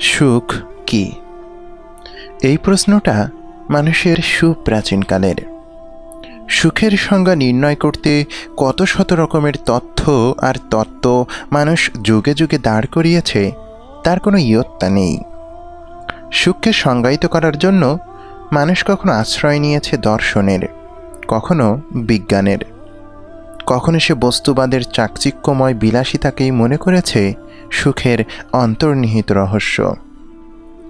সুখ কি? এই প্রশ্নটা মানুষের সুপ্রাচীনকালের। সুখের সংজ্ঞা নির্ণয় করতে কত শত রকমের তথ্য আর তত্ত্ব মানুষ যুগে যুগে দাঁড় করিয়েছে, তার কোনো ইয়ত্তা নেই। সুখকে সংজ্ঞায়িত করার জন্য মানুষ কখনো আশ্রয় নিয়েছে দর্শনের, কখনো বিজ্ঞানের, কখনো সে বস্তুবাদের চাকচিক্যময় বিলাসিতাকেই মনে করেছে সুখের অন্তর্নিহিত রহস্য।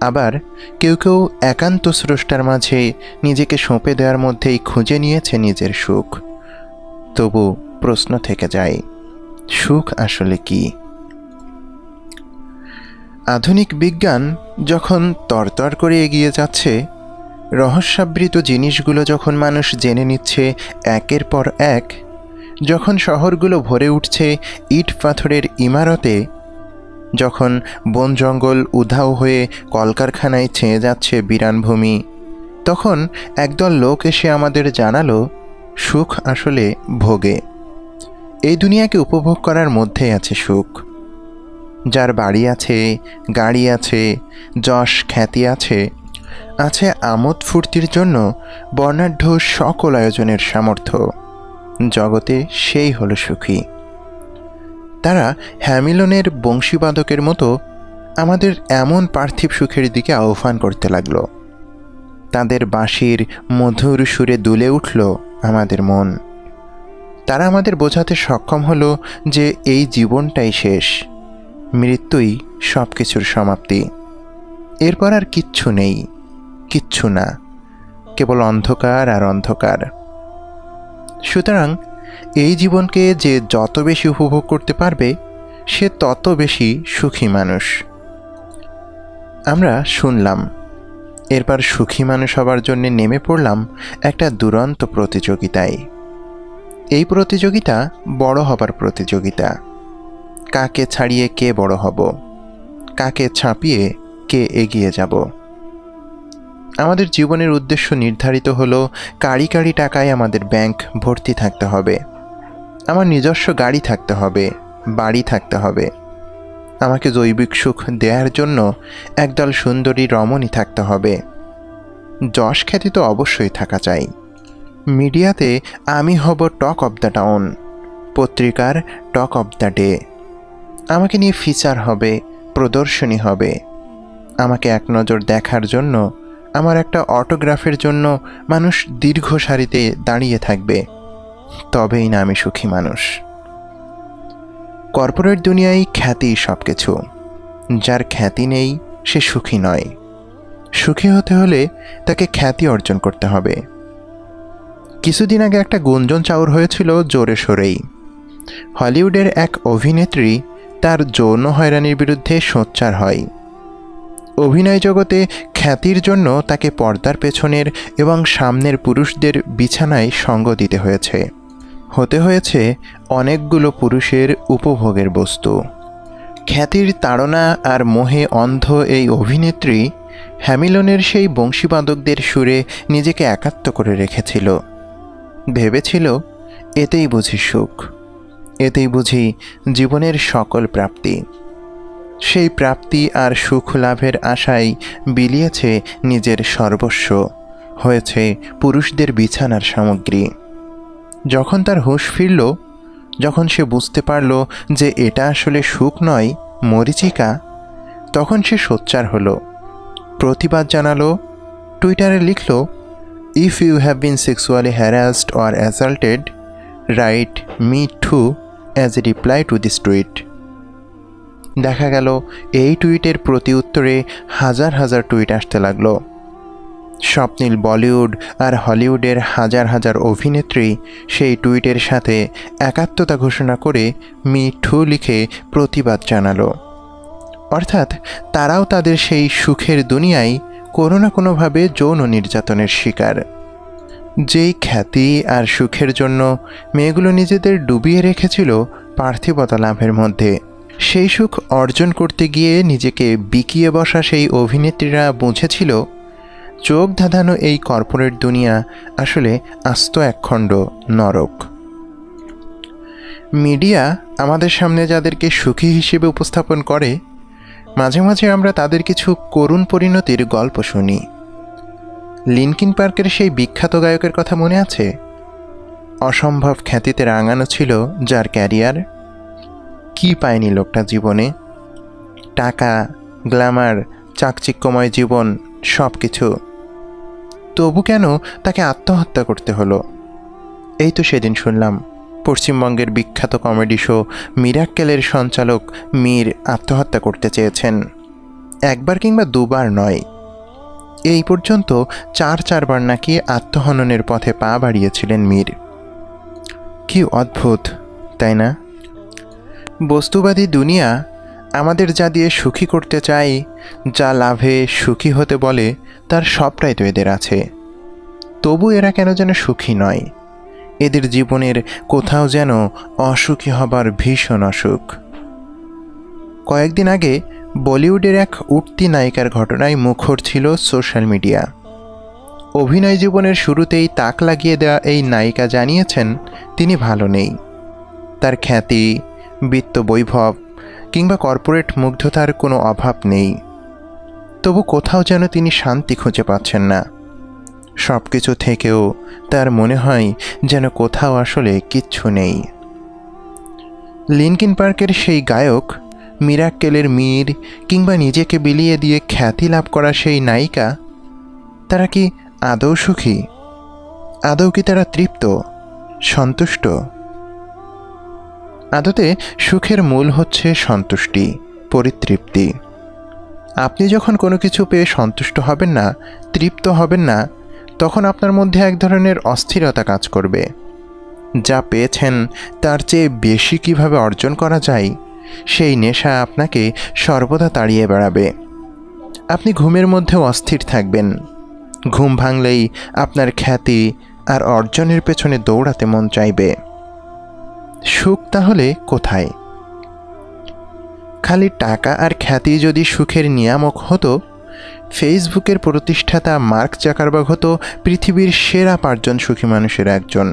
আবার কেউ কেউ একান্ত স্রষ্টার মাঝে নিজেকে সঁপে দেওয়ার মধ্যেই খুঁজে নিয়েছে নিজের সুখ। তবু প্রশ্ন থেকে যায়, সুখ আসলে কি? আধুনিক বিজ্ঞান যখন তরতর করে এগিয়ে যাচ্ছে, রহস্যাবৃত জিনিসগুলো যখন মানুষ জেনে নিচ্ছে একের পর এক, যখন শহরগুলো ভরে উঠছে ইট পাথরের ইমারতে, যখন বন জঙ্গল উধাও হয়ে কলকারখানায় ছেয়ে যাচ্ছে বিরান ভূমি, তখন একদল লোক এসে আমাদের জানালো সুখ আসলে ভোগে। এই দুনিয়াকে উপভোগ করার মধ্যেই আছে সুখ। যার বাড়ি আছে, গাড়ি আছে, যশ খ্যাতি আছে, আছে আমোদ ফুর্তির জন্য বর্ণাঢ্য সকল আয়োজনের সামর্থ্য, জগতে সেই হলো সুখী। তারা হ্যামিলনের বংশীবাদকের মতো আমাদের এমন পার্থিব সুখের দিকে আহ্বান করতে লাগলো। তাদের বাঁশির মধুর সুরে দুলে উঠল আমাদের মন। তারা আমাদের বোঝাতে সক্ষম হলো যে এই জীবনটাই শেষ, মৃত্যুই সব কিছুর সমাপ্তি। এরপর আর কিচ্ছু নেই, কিচ্ছু না, কেবল অন্ধকার আর অন্ধকার। সুতরাং এই জীবনকে যে যত বেশি উপভোগ করতে পারবে, সে তত বেশি সুখী মানুষ। আমরা শুনলাম, এরপর সুখী মানুষ হবার জন্য নেমে পড়লাম একটা দুরন্ত প্রতিযোগিতায়। এই প্রতিযোগিতা বড় হবার প্রতিযোগিতা। কাকে ছাড়িয়ে কে বড় হব, কাকে ছাপিয়ে কে এগিয়ে যাব। আমাদের জীবনের উদ্দেশ্য নির্ধারিত হলো কাড়ি কাড়ি টাকায় আমাদের ব্যাংক ভর্তি থাকতে হবে, আমার নিজস্ব গাড়ি থাকতে হবে, বাড়ি থাকতে হবে, আমাকে জৈবিক সুখ দেওয়ার জন্য একদল সুন্দরী রমণী থাকতে হবে। যশ খ্যাতি তো অবশ্যই থাকা চাই। মিডিয়াতে আমি হব টক অব দ্য টাউন, পত্রিকার টক অব দ্য ডে। আমাকে নিয়ে ফিচার হবে, প্রদর্শনী হবে, আমাকে এক নজর দেখার জন্য, আমার একটা অটোগ্রাফের জন্য মানুষ দীর্ঘ সারিতে দাঁড়িয়ে থাকবে। তবেই না আমি সুখী মানুষ। কর্পোরেট দুনিয়ায় খ্যাতি সব কিছু। যার খ্যাতি নেই সে সুখী নয়। সুখী হতে হলে তাকে খ্যাতি অর্জন করতে হবে। কিছুদিন আগে একটা গুঞ্জন চাউর হয়েছিল জোরে সোরেই। হলিউডের এক অভিনেত্রী তার যৌন হয়রানির বিরুদ্ধে সোচ্চার হয়। অভিনয় জগতে খ্যাতির জন্য তাকে পর্দার পেছনের এবং সামনের পুরুষদের বিছানায় সঙ্গ দিতে হয়েছে, হতে হয়েছে অনেকগুলো পুরুষের উপভোগের বস্তু। খ্যাতির তাড়না আর মোহে অন্ধ এই অভিনেত্রী হ্যামিলনের সেই বংশীবাদকদের সুরে নিজেকে একাত্ম করে রেখেছিল। ভেবেছিল এতেই বুঝি সুখ, এতেই বুঝি জীবনের সকল প্রাপ্তি। সেই প্রাপ্তি আর সুখ লাভের আশায় বিলিয়েছে নিজের সর্বস্ব, হয়েছে পুরুষদের বিছানার সামগ্রী। যখন তার হুঁশ ফিরল, যখন সে বুঝতে পারল যে এটা আসলে সুখ নয়, মরীচিকা, তখন সে সোচ্চার হলো, প্রতিবাদ জানালো, টুইটারে লিখল, if you have been sexually harassed or assaulted, write me too as a reply to this tweet. দেখা গেল এই টুইটের প্রতি উত্তরে হাজার হাজার টুইট আসতে লাগলো। স্বপ্নীল বলিউড আর হলিউডের হাজার হাজার অভিনেত্রী সেই টুইটের সাথে একাত্মতা ঘোষণা করে মি টু লিখে প্রতিবাদ জানালো। অর্থাৎ তারাও তাদের সেই সুখের দুনিয়ায় কোনো না কোনোভাবে যৌন নির্যাতনের শিকার। যেই খ্যাতি আর সুখের জন্য মেয়েগুলো নিজেদের ডুবিয়ে রেখেছিল পার্থিবতা লাভের মধ্যে, সেই সুখ অর্জন করতে গিয়ে নিজেকে বিকিয়ে বসা সেই অভিনেত্রীরা বুঝেছিল চোখ ধাঁধানো এই কর্পোরেট দুনিয়া আসলে আস্ত একখণ্ড নরক। মিডিয়া আমাদের সামনে যাদেরকে সুখী হিসেবে উপস্থাপন করে, মাঝে মাঝে আমরা তাদের কিছু করুণ পরিণতির গল্প শুনি। লিনকিন পার্কের সেই বিখ্যাত গায়কের কথা মনে আছে? অসম্ভব খ্যাতিতে রাঙানো ছিল যার ক্যারিয়ার। কি পায়নি লোকটা জীবনে? টাকা, গ্ল্যামার, চাকচিক্যময় জীবন, সব কিছু। তবু কেন তাকে আত্মহত্যা করতে হলো? এই তো সেদিন শুনলাম পশ্চিমবঙ্গের বিখ্যাত কমেডি শো মিরাক্কেলের সঞ্চালক মীর আত্মহত্যা করতে চেয়েছেন। একবার কিংবা দুবার নয়, এই পর্যন্ত 4-4বার নাকি আত্মহননের পথে পা বাড়িয়েছিলেন মীর। কি অদ্ভুত, তাই না? বস্তুবাদী দুনিয়া আমাদের যা দিয়ে সুখী করতে চায়, যা লাভে সুখী হতে বলে, তার সবটাই তো এদের আছে। তবু এরা কেন যেন সুখী নয়। এদের জীবনের কোথাও যেন অসুখী হবার ভীষণ অসুখ। কয়েকদিন আগে বলিউডের এক উঠতি নায়িকার ঘটনায় মুখর ছিল সোশ্যাল মিডিয়া। অভিনয় জীবনের শুরুতেই তাক লাগিয়ে দেওয়া এই নায়িকা জানিয়েছেন তিনি ভালো নেই। তার খ্যাতি, বিত্ত বৈভব কিংবা কর্পোরেট মুগ্ধতার কোনো অভাব নেই। তবু কোথাও যেন তিনি শান্তি খুঁজে পাচ্ছেন না। সব কিছু থেকেও তার মনে হয় যেন কোথাও আসলে কিচ্ছু নেই। লিনকিন পার্কের সেই গায়ক, মিরাক্কেলের মীর কিংবা নিজেকে বিলিয়ে দিয়ে খ্যাতি লাভ করা সেই নায়িকা, তারা কি আদৌ সুখী? আদৌ কি তারা তৃপ্ত, সন্তুষ্ট? আদতে সুখের মূল হচ্ছে সন্তুষ্টি, পরিতৃপ্তি। আপনি যখন কোনো কিছু পেয়ে সন্তুষ্ট হবেন না, তৃপ্ত হবেন না, তখন আপনার মধ্যে এক ধরনের অস্থিরতা কাজ করবে। যা পেয়েছেন তার চেয়ে বেশি কিভাবে অর্জন করা যায়, সেই নেশা আপনাকে সর্বদা তাড়িয়ে বেড়াবে। আপনি ঘুমের মধ্যেও অস্থির থাকবেন। ঘুম ভাঙলেই আপনার খ্যাতি আর অর্জনের পেছনে দৌড়াতে মন চাইবে। সুখ তাহলে কোথায়? খালি টাকা আর খ্যাতি যদি সুখের নিয়ামক হতো, ফেসবুকের প্রতিষ্ঠাতা মার্ক জাকারবার্গ হতো পৃথিবীর সেরা 5 জন সুখী মানুষের একজন।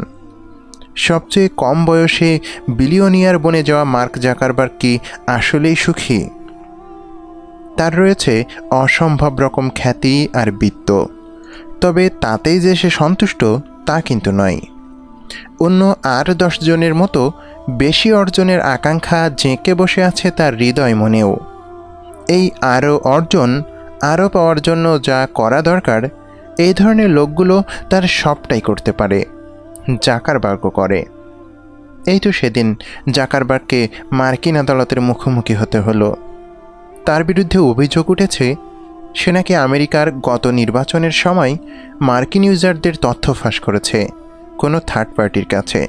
সবচেয়ে কম বয়সে বিলিয়নিয়ার বনে যাওয়া মার্ক জাকারবার্গ কি আসলেই সুখী? তার রয়েছে অসম্ভব রকম খ্যাতি আর বিত্ত, তবে তাতেই যে সে সন্তুষ্ট তা কিন্তু নয়। অন্য আর 10 জনের মতো বেশি অর্জনের আকাঙ্ক্ষা জেঁকে বসে আছে তার হৃদয় মনেও। এই আরও অর্জন, আরও পাওয়ার জন্য যা করা দরকার, এই ধরনের লোকগুলো তার সবটাই করতে পারে। জাকারবার্গও করে। এই তো সেদিন জাকারবার্গকে মার্কিন আদালতের মুখোমুখি হতে হলো। তার বিরুদ্ধে অভিযোগ উঠেছে সে নাকি আমেরিকার গত নির্বাচনের সময় মার্কিন ইউজারদের তথ্য ফাঁস করেছে কোনো থার্ড পার্টির কাছে।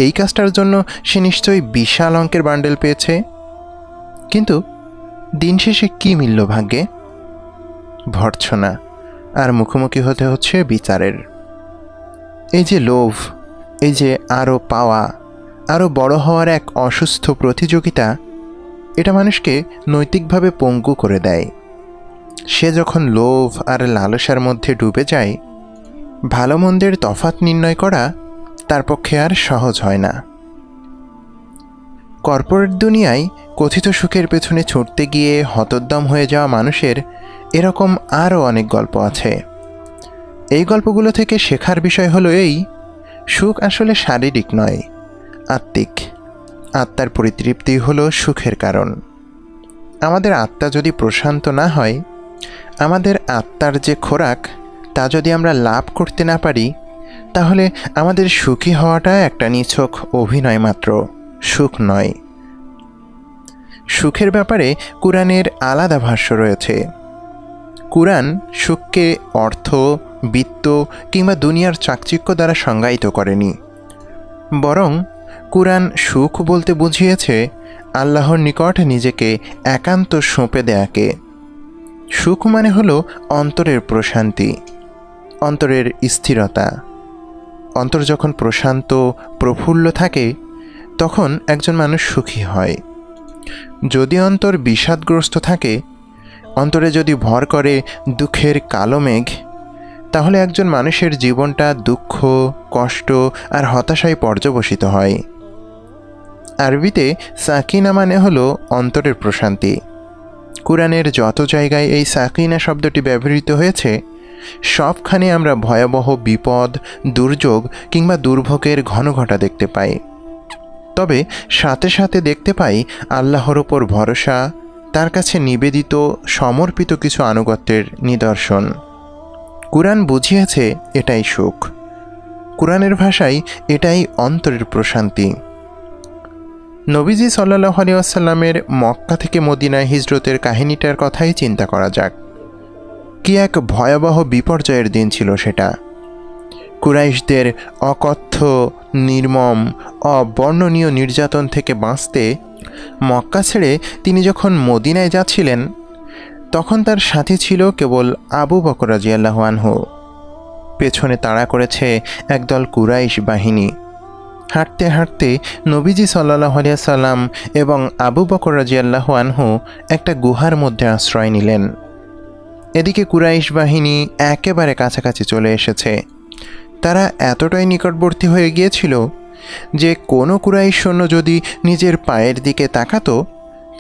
এই কাজটার জন্য সে নিশ্চয়ই বিশাল অঙ্কের বান্ডেল পেয়েছে। কিন্তু দিন শেষে কী মিলল ভাগ্যে? ভর্ৎসনা, আর মুখোমুখি হতে হচ্ছে বিচারের। এই যে লোভ, এই যে আরও পাওয়া, আরও বড় হওয়ার এক অসুস্থ প্রতিযোগিতা, এটা মানুষকে নৈতিকভাবে পঙ্গু করে দেয়। সে যখন লোভ আর লালসার মধ্যে ডুবে যায়, ভালো মন্দের তফাৎ নির্ণয় করা তার পক্ষে আর সহজ হয় না। কর্পোরেট দুনিয়ায় কথিত সুখের পেছনে ছুটতে গিয়ে হতোদ্যম হয়ে যাওয়া মানুষের এরকম আরও অনেক গল্প আছে। এই গল্পগুলো থেকে শেখার বিষয় হলো এই: সুখ আসলে শারীরিক নয়, আত্মিক। আত্মার পরিতৃপ্তি হলো সুখের কারণ। আমাদের আত্মা যদি প্রশান্ত না হয়, আমাদের আত্মার যে খোরাক তা যদি আমরা লাভ করতে না পারি, তাহলে আমাদের সুখী হওয়াটা একটা নিছক অভিনয় মাত্র, সুখ নয়। সুখের ব্যাপারে কুরআনের আলাদা ভাষ্য রয়েছে। কুরআন সুখকে অর্থ, বিত্ত কিংবা দুনিয়ার চাকচিক্য দ্বারা সংজ্ঞায়িত করেনি। বরং কুরআন সুখ বলতে বুঝিয়েছে আল্লাহর নিকট নিজেকে একান্ত সঁপে দেয়াকে। সুখ মানে হলো অন্তরের প্রশান্তি, অন্তরের স্থিরতা। অন্তর যখন প্রশান্ত, প্রফুল্ল থাকে, তখন একজন মানুষ সুখী হয়। যদি অন্তর বিষাদগ্রস্ত থাকে, অন্তরে যদি ভর করে দুঃখের কালো মেঘ, তাহলে একজন মানুষের জীবনটা দুঃখ, কষ্ট আর হতাশায় পর্যবসিত হয়। আরবিতে সাকিনা মানে হলো অন্তরের প্রশান্তি। কুরআনের যত জায়গায় এই সাকিনা শব্দটি ব্যবহৃত হয়েছে সবখানে আমরা ভয়াবহ বিপদ, দুর্যোগ কিংবা দুর্ভোগের ঘনঘটা দেখতে পাই। তবে সাথে সাথে দেখতে পাই আল্লাহর ওপর ভরসা, তার কাছে নিবেদিত সমর্পিত কিছু আনুগত্যের নিদর্শন। কুরআন বুঝিয়েছে এটাই সুখ। কুরআনের ভাষায় এটাই অন্তরের প্রশান্তি। নবীজি সাল্লাল্লাহু আলাইহি ওয়াসাল্লামের মক্কা থেকে মদিনায় হিজরতের কাহিনীটার কথাই চিন্তা করা যাক। কি এক ভয়াবহ বিপর্যয়ের দিন ছিল সেটা। কুরাইশদের অকথ্য, নির্মম, অবর্ণনীয় নির্যাতন থেকে বাঁচতে মক্কা ছেড়ে তিনি যখন মদিনায় যাচ্ছিলেন তখন তার সাথী ছিল কেবল আবু বকর রাদিয়াল্লাহু আনহু। পেছনে তাড়া করেছে একদল কুরাইশ বাহিনী। হাঁটতে হাঁটতে নবীজি সাল্লাল্লাহু আলাইহি সাল্লাম এবং আবু বকর রাদিয়াল্লাহু আনহু একটা গুহার মধ্যে আশ্রয় নিলেন। এদিকে কুরাইশ বাহিনী একেবারে কাছাকাছি চলে এসেছে। তারা এতটাই নিকটবর্তী হয়ে গিয়েছিল যে কোনো কুরাইশ সৈন্য যদি নিজের পায়ের দিকে তাকাতো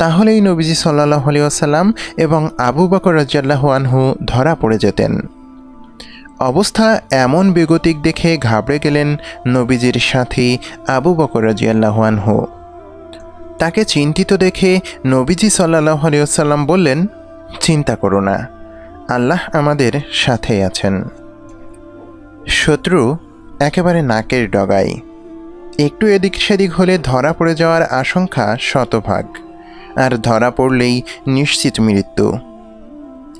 তাহলেই নবীজি সাল্লাল্লাহু আলাইহি ওয়াসাল্লাম এবং আবু বকর রাদিয়াল্লাহু আনহু ধরা পড়ে যেতেন। অবস্থা এমন বেগতিক দেখে ঘাবড়ে গেলেন নবীজির সাথী আবু বকর রাদিয়াল্লাহু আনহু। তাকে চিন্তিত দেখে নবীজি সাল্লাল্লাহু আলাইহি ওয়াসাল্লাম বললেন, চিন্তা করো না, আল্লাহ আমাদের সাথেই আছেন। শত্রু একেবারে নাকের ডগায়। একটু এদিক সেদিক হলে ধরা পড়ে যাওয়ার আশঙ্কা শতভাগ, আর ধরা পড়লেই নিশ্চিত মৃত্যু।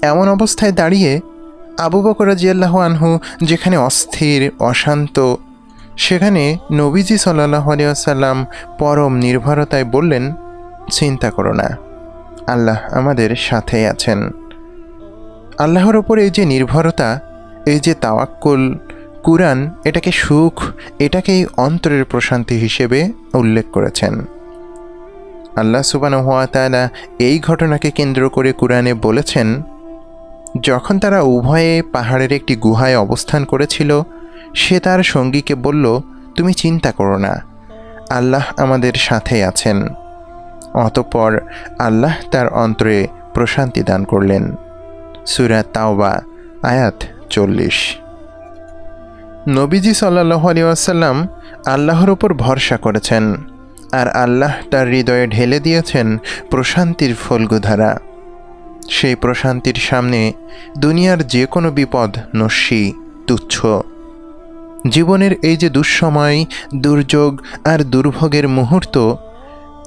এমন অবস্থায় দাঁড়িয়ে আবু বকর রাদিয়াল্লাহু আনহু যেখানে অস্থির, অশান্ত, সেখানে নবীজি সাল্লাল্লাহু আলাইহি ওয়াসাল্লাম পরম নির্ভরতায় বললেন, চিন্তা করো না, আল্লাহ আমাদের সাথেই আছেন। আল্লাহর ওপর এই যে নির্ভরতা, এই যে তাওয়াক্কুল, কুরআন এটাকে সুখ, এটাকেই অন্তরের প্রশান্তি হিসেবে উল্লেখ করেছেন। আল্লাহ সুবহানাহু ওয়া তাআলা এই ঘটনাকে কেন্দ্র করে কুরআনে বলেছেন, যখন তারা উভয়ে পাহাড়ের একটি গুহায় অবস্থান করেছিল সে তার সঙ্গীকে বলল, তুমি চিন্তা করো না, আল্লাহ আমাদের সাথে আছেন। অতঃপর আল্লাহ তার অন্তরে প্রশান্তি দান করলেন। সূরা তাওবা আয়াত 40। নবীজি সাল্লাল্লাহু আলাইহি ওয়াসাল্লাম আল্লাহর উপর ভরসা করেছেন, আর আল্লাহ তার হৃদয়ে ঢেলে দিয়েছেন প্রশান্তির ফল্গুধারা। সেই প্রশান্তির সামনে দুনিয়ার যে কোনো বিপদ নস্যি, তুচ্ছ। জীবনের এই যে দুঃসময়, দুর্যোগ আর দুর্ভোগের মুহূর্ত,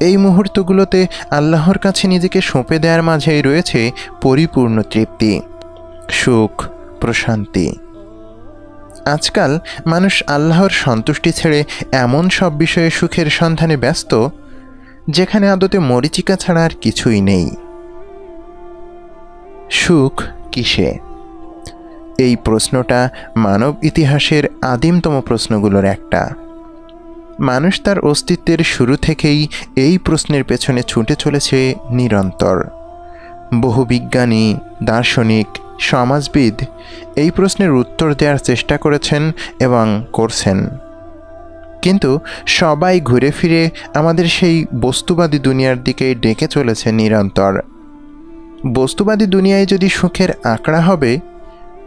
এই মুহূর্তগুলোতে আল্লাহর কাছে নিজেকে সঁপে দেওয়ার মাঝেই রয়েছে পরিপূর্ণ তৃপ্তি, সুখ, প্রশান্তি। আজকাল মানুষ আল্লাহর সন্তুষ্টি ছেড়ে এমন সব বিষয়ে সুখের সন্ধানে ব্যস্ত যেখানে আদতে মরীচিকা ছাড়া আর কিছুই নেই। সুখ কিসে? এই প্রশ্নটা মানব ইতিহাসের আদিমতম প্রশ্নগুলোর একটা। মানুষ তার অস্তিত্বের শুরু থেকেই এই প্রশ্নের পেছনে ছুটে চলেছে নিরন্তর। বহু বিজ্ঞানী, দার্শনিক, সমাজবিদ এই প্রশ্নের উত্তর দেওয়ার চেষ্টা করেছেন এবং করছেন, কিন্তু সবাই ঘুরে ফিরে আমাদের সেই বস্তুবাদী দুনিয়ার দিকেই ডেকে চলেছে নিরন্তর। বস্তুবাদী দুনিয়ায় যদি সুখের আঁকড়া হবে,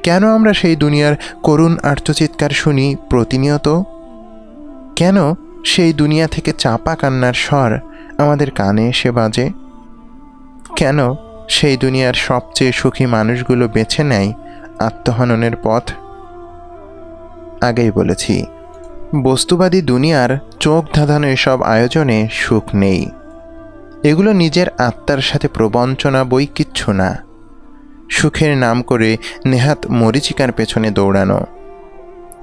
কেন আমরা সেই দুনিয়ার করুণ আর্তচিৎকার শুনি প্রতিনিয়ত? কেন সেই দুনিয়া থেকে চাপা কান্নার স্বর আমাদের কানে এসে বাজে? কেন সেই দুনিয়ার সবচেয়ে সুখী মানুষগুলো বেছে নেয় আত্মহননের পথ? আগেই বলেছি, বস্তুবাদী দুনিয়ার চোখ ধাঁধানো এসব আয়োজনে সুখ নেই। এগুলো নিজের আত্মার সাথে প্রবঞ্চনা বই কিচ্ছু না। সুখের নাম করে নেহাত মরীচিকার পেছনে দৌড়ানো।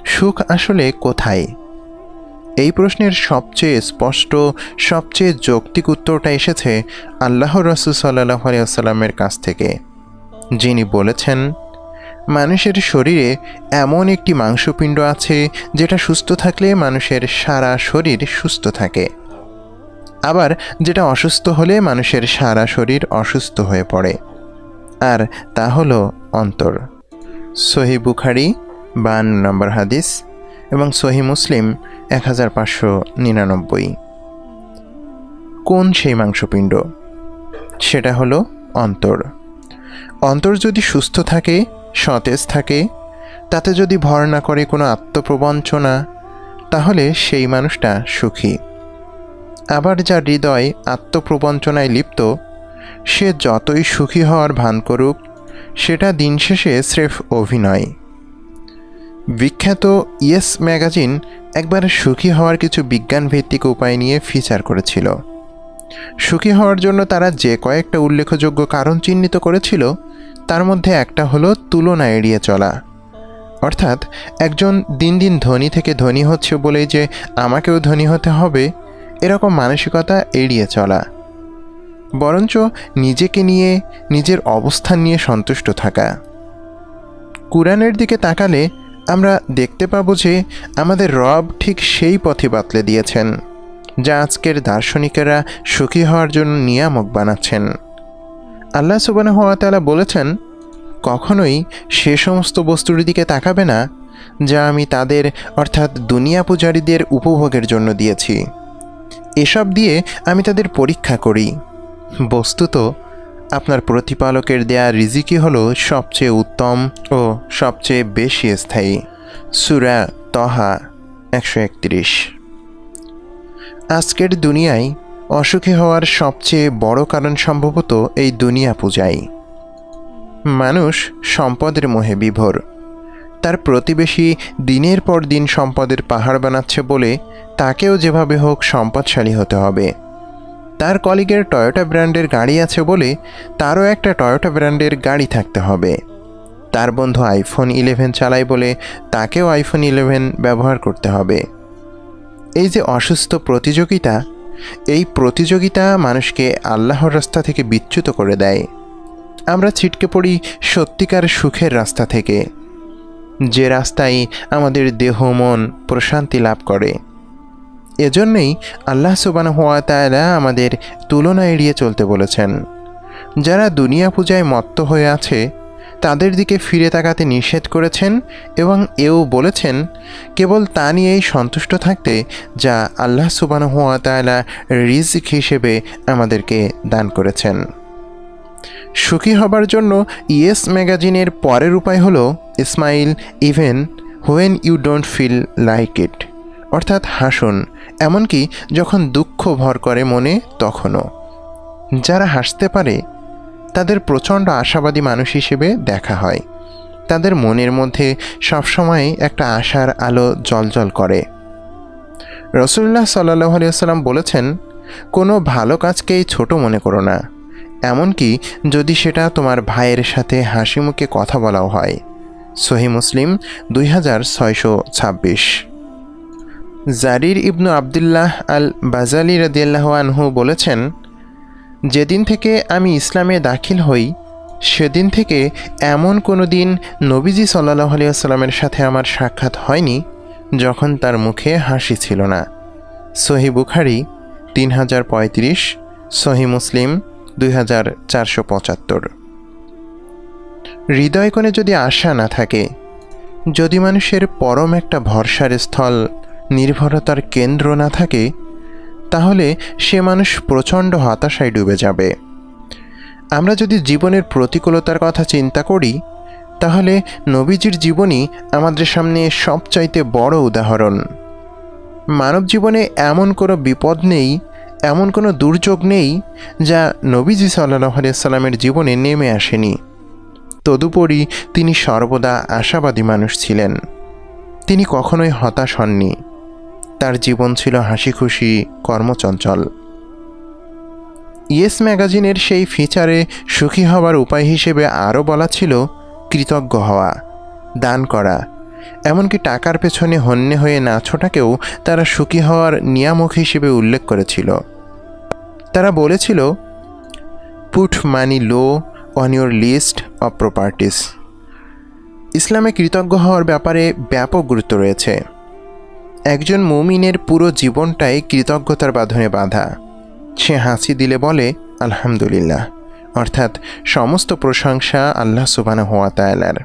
সুখ আসলে কোথায়? এই প্রশ্নের সবচেয়ে স্পষ্ট, সবচেয়ে যৌক্তিক উত্তরটা এসেছে আল্লাহর রাসূল সাল্লাল্লাহু আলাইহি ওয়াসাল্লামের কাছ থেকে, যিনি বলেছেন, মানুষের শরীরে এমন একটি মাংসপিণ্ড আছে যেটা সুস্থ থাকলে মানুষের সারা শরীর সুস্থ থাকে, আবার যেটা অসুস্থ হলে মানুষের সারা শরীর অসুস্থ হয়ে পড়ে, আর তা হলো অন্তর। সহিহ বুখারী 52 নম্বর হাদিস এবং সহিহ মুসলিম 1599। কোন সেই মাংসপিণ্ড? সেটা হলো অন্তর। অন্তর যদি সুস্থ থাকে, সতেজ থাকে, তাতে যদি ভর না করে কোনো আত্মপ্রবঞ্চনা, তাহলে সেই মানুষটা সুখী। আবার যার হৃদয় আত্মপ্রবঞ্চনায় লিপ্ত, সে যতই সুখী হওয়ার ভান করুক, সেটা দিন শেষে স্রেফ অভিনয়। বিখ্যাত ইয়েস ম্যাগাজিন একবার সুখী হওয়ার কিছু বিজ্ঞানভিত্তিক উপায় নিয়ে ফিচার করেছিল। সুখী হওয়ার জন্য তারা যে কয়েকটা উল্লেখযোগ্য কারণ চিহ্নিত করেছিল, তার মধ্যে একটা হলো তুলনা এড়িয়ে চলা। অর্থাৎ একজন দিন দিন ধনী থেকে ধনী হচ্ছে বলেই যে আমাকেও ধনী হতে হবে, এরকম মানসিকতা এড়িয়ে চলা। বরঞ্চ নিজেকে নিয়ে, নিজের অবস্থান নিয়ে সন্তুষ্ট থাকা। কুরআনের দিকে তাকালে আমরা দেখতে পাবো যে আমাদের রব ঠিক সেই পথে বাতলে দিয়েছেন, যা আজকের দার্শনিকেরা সুখী হওয়ার জন্য নিয়ামক বানাচ্ছেন। আল্লাহ সুবহানাহু ওয়া তাআলা বলেছেন, কখনোই সে সমস্ত বস্তুর দিকে তাকাবে না যা আমি তাদের অর্থাৎ দুনিয়া পূজারীদের উপভোগের জন্য দিয়েছি। এসব দিয়ে আমি তাদের পরীক্ষা করি। বস্তুত আপনার প্রতিপালকের দেয়া রিজিকই হলো সবচেয়ে উত্তম ও সবচেয়ে বেশি স্থায়ী। সূরা তহা 131। আজকের দুনিয়ায় অসুখী হওয়ার সবচেয়ে বড় কারণ সম্ভবত এই দুনিয়া পূজাই। মানুষ সম্পদের মোহে বিভোর। তার প্রতিবেশী দিনের পর দিন সম্পদের পাহাড় বানাচ্ছে বলে তাকেও যেভাবে হোক সম্পদশালী হতে হবে। তার কলিগের টয়োটা ব্র্যান্ডের গাড়ি আছে বলে তারও একটা টয়োটা ব্র্যান্ডের গাড়ি থাকতে হবে। তার বন্ধু আইফোন 11 চালায় বলে তাকেও আইফোন 11 ব্যবহার করতে হবে। এই যে অসুস্থ প্রতিযোগিতা, এই প্রতিযোগিতা মানুষকে আল্লাহর রাস্তা থেকে বিচ্যুত করে দেয়। আমরা ছিটকে পড়ি সত্যিকার সুখের রাস্তা থেকে, যে রাস্তায় আমাদের দেহ মন প্রশান্তি লাভ করে। এজন্যই আল্লাহ সুবহানাহু ওয়া তাআলা আমাদের তুলনা এড়িয়ে চলতে বলেছেন। যারা দুনিয়া পূজায় মত্ত হয়ে আছে তাদের দিকে ফিরে তাকাতে নিষেধ করেছেন এবং এও বলেছেন কেবল তা নিয়েই সন্তুষ্ট থাকতে যা আল্লাহ সুবহানাহু ওয়া তাআলা রিজক হিসেবে আমাদেরকে দান করেছেন। সুখী হবার জন্য ইয়েস ম্যাগাজিনের পরের উপায় হলো smile even when you don't feel like it, অর্থাৎ হাসুন এমনকি যখন দুঃখ ভর করে মনে তখনও। যারা হাসতে পারে তাদের প্রচণ্ড আশাবাদী মানুষ হিসেবে দেখা হয়। তাদের মনের মধ্যে সবসময় একটা আশার আলো জ্বলজ্বল করে। রাসূলুল্লাহ সাল্লাল্লাহু আলাইহি ওয়াসাল্লাম বলেছেন, কোনো ভালো কাজকেই ছোট মনে করো না, এমনকি যদি সেটা তোমার ভাইয়ের সাথে হাসি মুখে কথা বলাও হয়। সহিহ মুসলিম 2626। জারির ইবনু আবদুল্লাহ আল বাজালি রাদিয়াল্লাহু আনহু বলেছেন, যেদিন থেকে আমি ইসলামে দাখিল হই সেদিন থেকে এমন কোনো দিন নবীজি সাল্লাল্লাহু আলাইহি ওয়াসাল্লামের সাথে আমার সাক্ষাৎ হয়নি যখন তার মুখে হাসি ছিল না। সহিহ বুখারী 3035, সহিহ মুসলিম 2475। হৃদয়কোণে যদি আশা না থাকে, যদি মানুষের পরম একটা ভরসার স্থল, নির্ভরতার কেন্দ্র না থাকে, তাহলে সে মানুষ প্রচণ্ড হতাশায় ডুবে যাবে। আমরা যদি জীবনের প্রতিকূলতার কথা চিন্তা করি, তাহলে নবীজির জীবনই আমাদের সামনে সবচাইতে বড় উদাহরণ। মানব জীবনে এমন কোনো বিপদ নেই, এমন কোনো দুর্যোগ নেই যা নবীজি সাল্লাল্লাহু আলাইহি ওয়াসাল্লামের জীবনে নেমে আসেনি। তদুপরি তিনি সর্বদা আশাবাদী মানুষ ছিলেন। তিনি কখনোই হতাশ হননি। তার জীবন ছিল হাসি খুশি, কর্মচঞ্চল। ইয়েস ম্যাগাজিনের সেই ফিচারে সুখী হওয়ার উপায় হিসেবে আরও বলা ছিল কৃতজ্ঞ হওয়া, দান করা, এমনকি টাকার পেছনে হন্যে হয়ে না ছোটাকেও তারা সুখী হওয়ার নিয়ামক হিসেবে উল্লেখ করেছিল। তারা বলেছিল, put money low on your list of properties. ইসলামে কৃতজ্ঞ হওয়ার ব্যাপারে ব্যাপক গুরুত্ব রয়েছে। একজন মুমিনের পুরো জীবনটাই কৃতজ্ঞতার বাঁধনে বাঁধা। সে হাসি দিলে বলে আলহামদুলিল্লাহ, অর্থাৎ সমস্ত প্রশংসা আল্লাহ সুবহানাহু ওয়া তাআলার।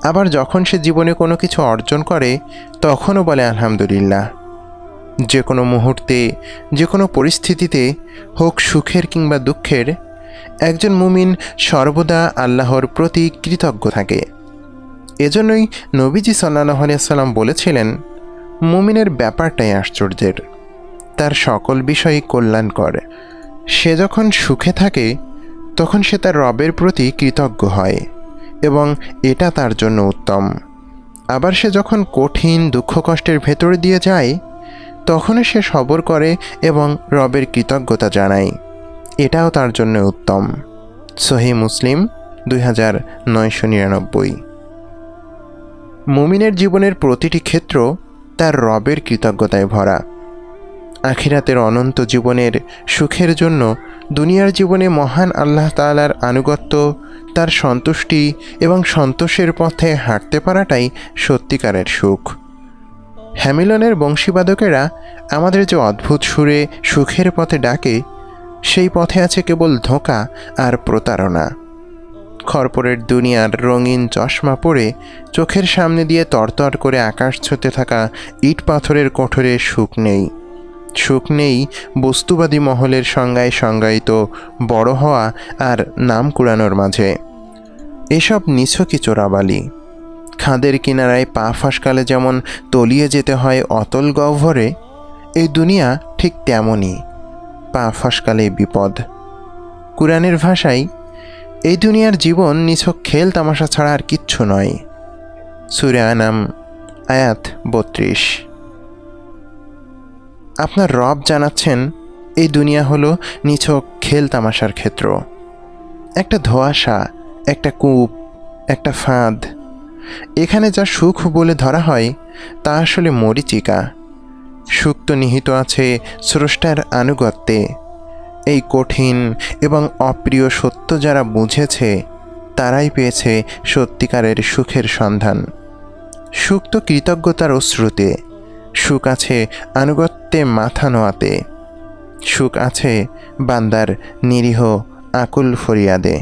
আবার যখন সে জীবনে কোনো কিছু অর্জন করে তখনও বলে আলহামদুলিল্লাহ। যে কোনো মুহূর্তে, যে কোনো পরিস্থিতিতে, হোক সুখের কিংবা দুঃখের, একজন মুমিন সর্বদা আল্লাহর প্রতি কৃতজ্ঞ থাকে। এজন্যই নবীজি সাল্লাল্লাহু আলাইহি ওয়াসাল্লাম বলেছিলেন, মুমিনের ব্যাপারটাই আশ্চর্যের, তার সকল বিষয়ই কল্যাণকর। সে যখন সুখে থাকে তখন সে তার রবের প্রতি কৃতজ্ঞ হয় এবং এটা তার জন্য উত্তম। আবার সে যখন কঠিন দুঃখ কষ্টের ভেতর দিয়ে যায় তখনও সে সবর করে এবং রবের কৃতজ্ঞতা জানায়, এটাও তার জন্য উত্তম। সহিহ মুসলিম 2999। মুমিনের জীবনের প্রতিটি ক্ষেত্র তার রবের কৃতজ্ঞতায় ভরা। আখিরাতের অনন্ত জীবনের সুখের জন্য দুনিয়ার জীবনে মহান আল্লাহ তাআলার আনুগত্য, তার সন্তুষ্টি এবং সন্তোষের পথে হাঁটতে পারাটাই সত্যিকারের সুখ। হ্যামিলনের বংশীবাদকেরা আমাদের যে অদ্ভুত সুরে সুখের পথে ডাকে, সেই পথে আছে কেবল ধোঁকা আর প্রতারণা। খড়পড়ের দুনিয়ার রঙিন চশমা পরে চোখের সামনে দিয়ে তরতর করে আকাশ ছুঁতে থাকা ইট পাথরের কোঠরে সুখ নেই। সুখ নেই বস্তুবাদী মহলের সংজ্ঞায় সংজ্ঞায়িত বড় হওয়া আর নাম কুড়ানোর মাঝে। এসব নিছকই চোরাবালি। খাদের কিনারায় পা ফসকালে যেমন তলিয়ে যেতে হয় অতল গহ্বরে, এই দুনিয়া ঠিক তেমনই, পা ফসকালে বিপদ। কুরআনের ভাষায় এই দুনিয়ার জীবন নিছক খেল তামাশা ছাড়া আর কিচ্ছু নয়। সূরা আনাম আয়াত 32। আপনার রব জানাচ্ছেন এই দুনিয়া হলো নিছক খেল তামাশার ক্ষেত্র, একটা ধোঁয়াশা, একটা কূপ, একটা ফাঁদ। এখানে যা সুখ বলে ধরা হয় তা আসলে মরীচিকা। সুখ তো নিহিত আছে স্রষ্টার আনুগত্যে। এই কঠিন এবং অপ্রিয় সত্য যারা বুঝেছে তারাই পেয়েছে সত্যিকারের সুখের সন্ধান। সুখ তো কৃতজ্ঞতার অশ্রুতে, সুখ আছে আনুগত্যে মাথা নোয়াতে, সুখ আছে বান্দার নিরীহ আকুল ফরিয়াদে।